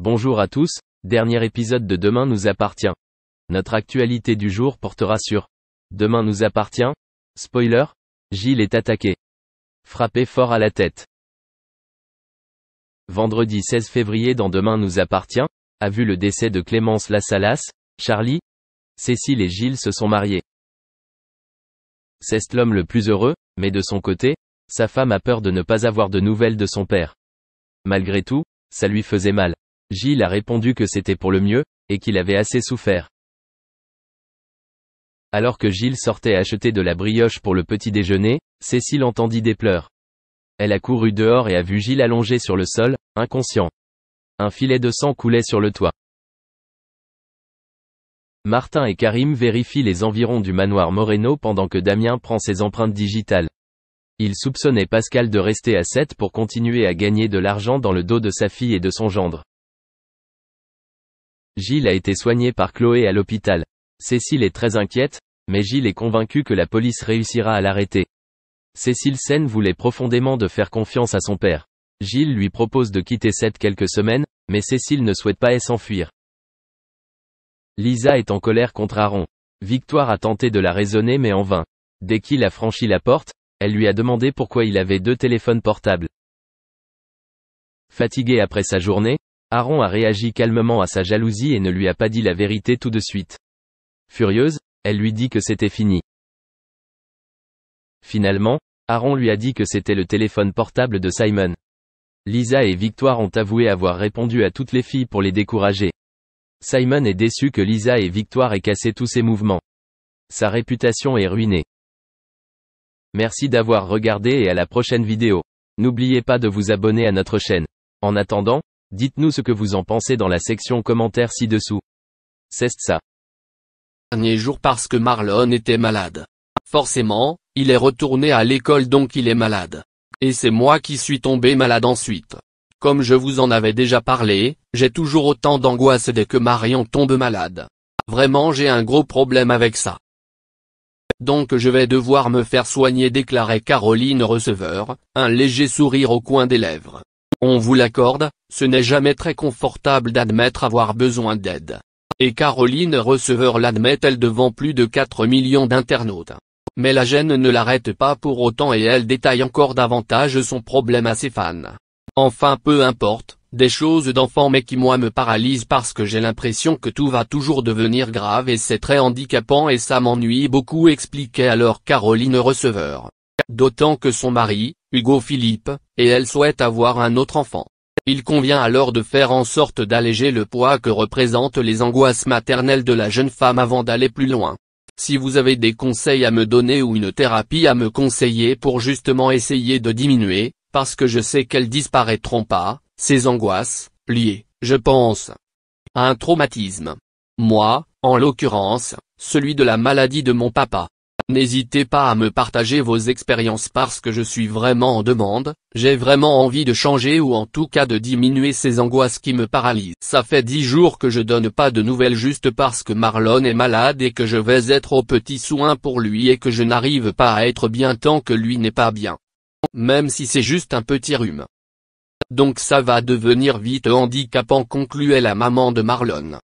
Bonjour à tous, dernier épisode de Demain nous appartient. Notre actualité du jour portera sur Demain nous appartient. Spoiler, Gilles est attaqué. Frappé fort à la tête. Vendredi 16 février dans Demain nous appartient, a vu le décès de Clémence Lassalas, Charlie. Cécile et Gilles se sont mariés. C'est l'homme le plus heureux, mais de son côté, sa femme a peur de ne pas avoir de nouvelles de son père. Malgré tout, ça lui faisait mal. Gilles a répondu que c'était pour le mieux, et qu'il avait assez souffert. Alors que Gilles sortait acheter de la brioche pour le petit déjeuner, Cécile entendit des pleurs. Elle a couru dehors et a vu Gilles allongé sur le sol, inconscient. Un filet de sang coulait sur le toit. Martin et Karim vérifient les environs du manoir Moreno pendant que Damien prend ses empreintes digitales. Il soupçonnait Pascal de rester à 7 pour continuer à gagner de l'argent dans le dos de sa fille et de son gendre. Gilles a été soigné par Chloé à l'hôpital. Cécile est très inquiète, mais Gilles est convaincu que la police réussira à l'arrêter. Cécile Sen voulait profondément de faire confiance à son père. Gilles lui propose de quitter 7 quelques semaines, mais Cécile ne souhaite pas s'enfuir. Lisa est en colère contre Aaron. Victoire a tenté de la raisonner mais en vain. Dès qu'il a franchi la porte, elle lui a demandé pourquoi il avait 2 téléphones portables. Fatigué après sa journée, Aaron a réagi calmement à sa jalousie et ne lui a pas dit la vérité tout de suite. Furieuse, elle lui dit que c'était fini. Finalement, Aaron lui a dit que c'était le téléphone portable de Simon. Lisa et Victoire ont avoué avoir répondu à toutes les filles pour les décourager. Simon est déçu que Lisa et Victoire aient cassé tous ses mouvements. Sa réputation est ruinée. Merci d'avoir regardé et à la prochaine vidéo. N'oubliez pas de vous abonner à notre chaîne. En attendant, dites-nous ce que vous en pensez dans la section commentaires ci-dessous. C'est ça. Dernier jour parce que Marlon était malade. Forcément, il est retourné à l'école donc il est malade. Et c'est moi qui suis tombé malade ensuite. Comme je vous en avais déjà parlé, j'ai toujours autant d'angoisse dès que Marion tombe malade. Vraiment j'ai un gros problème avec ça. Donc je vais devoir me faire soigner, déclarait Caroline Receveur, un léger sourire au coin des lèvres. On vous l'accorde, ce n'est jamais très confortable d'admettre avoir besoin d'aide. Et Caroline Receveur l'admet-elle devant plus de 4 millions d'internautes. Mais la gêne ne l'arrête pas pour autant et elle détaille encore davantage son problème à ses fans. Enfin peu importe, des choses d'enfant mais qui moi me paralysent parce que j'ai l'impression que tout va toujours devenir grave et c'est très handicapant et ça m'ennuie beaucoup, expliquait alors Caroline Receveur. D'autant que son mari, Hugo Philippe, et elle souhaitent avoir un autre enfant. Il convient alors de faire en sorte d'alléger le poids que représentent les angoisses maternelles de la jeune femme avant d'aller plus loin. Si vous avez des conseils à me donner ou une thérapie à me conseiller pour justement essayer de diminuer, parce que je sais qu'elles disparaîtront pas, ces angoisses, liées, je pense, à un traumatisme. Moi, en l'occurrence, celui de la maladie de mon papa. N'hésitez pas à me partager vos expériences parce que je suis vraiment en demande, j'ai vraiment envie de changer ou en tout cas de diminuer ces angoisses qui me paralysent. Ça fait 10 jours que je donne pas de nouvelles juste parce que Marlon est malade et que je vais être aux petits soins pour lui et que je n'arrive pas à être bien tant que lui n'est pas bien. Même si c'est juste un petit rhume. Donc ça va devenir vite handicapant, concluait la maman de Marlon.